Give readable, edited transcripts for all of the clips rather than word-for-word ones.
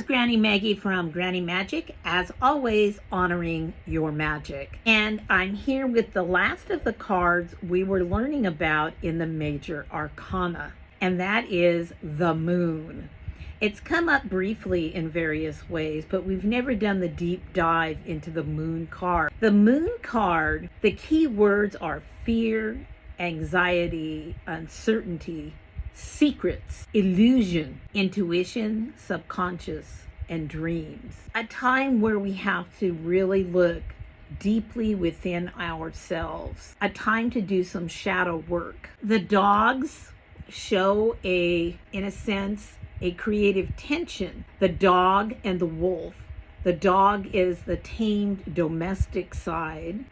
Granny Maggie from Granny Magic, as always, honoring your magic. And I'm here with the last of the cards we were learning about in the Major Arcana, and that is the Moon. It's come up briefly in various ways, but we've never done the deep dive into the Moon card. The Moon card, the key words are fear, anxiety, uncertainty, secrets, illusion, intuition, subconscious, and dreams. A time where we have to really look deeply within ourselves. A time to do some shadow work. The dogs show in a sense, a creative tension. The dog and the wolf. The dog is the tamed domestic side.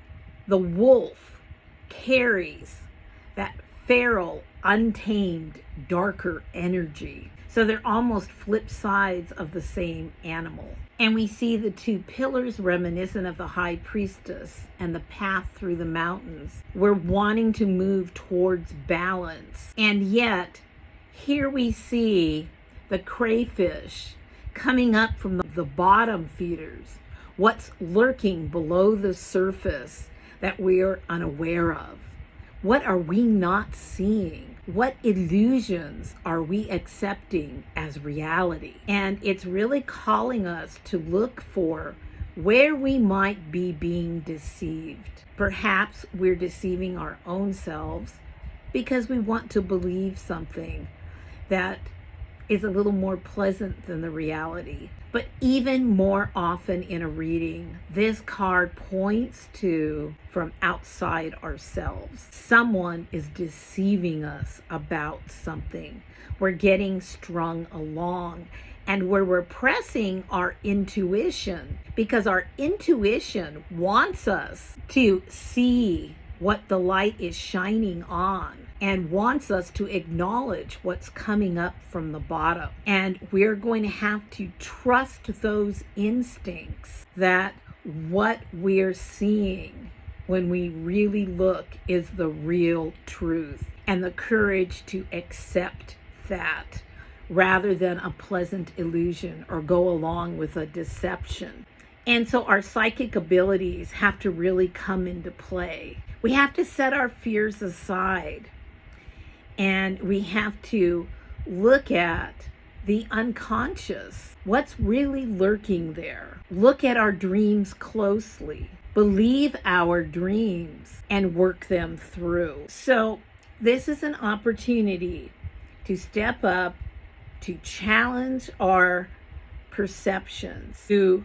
The wolf carries that feral, untamed, darker energy. So they're almost flip sides of the same animal. And we see the two pillars reminiscent of the high priestess and the path through the mountains. We're wanting to move towards balance. And yet, here we see the crayfish coming up from the bottom feeders. What's lurking below the surface that we're unaware of? What are we not seeing? What illusions are we accepting as reality? And it's really calling us to look for where we might be being deceived. Perhaps we're deceiving our own selves because we want to believe something that is a little more pleasant than the reality. But even more often in a reading, this card points to from outside ourselves. Someone is deceiving us about something. We're getting strung along and we're repressing our intuition because our intuition wants us to see what the light is shining on and wants us to acknowledge what's coming up from the bottom. And we're going to have to trust those instincts that what we're seeing when we really look is the real truth, and the courage to accept that rather than a pleasant illusion or go along with a deception. And so our psychic abilities have to really come into play. We have to set our fears aside. And we have to look at the unconscious. What's really lurking there? Look at our dreams closely. Believe our dreams and work them through. So this is an opportunity to step up, to challenge our perceptions, to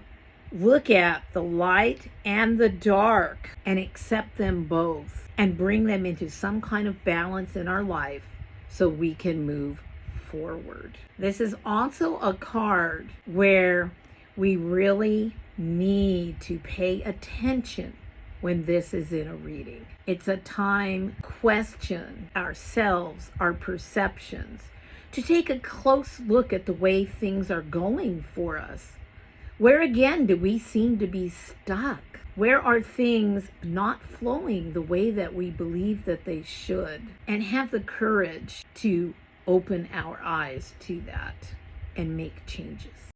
look at the light and the dark and accept them both and bring them into some kind of balance in our life so we can move forward. This is also a card where we really need to pay attention when this is in a reading. It's a time to question ourselves, our perceptions, to take a close look at the way things are going for us. Where again do we seem to be stuck? Where are things not flowing the way that we believe that they should? And have the courage to open our eyes to that and make changes.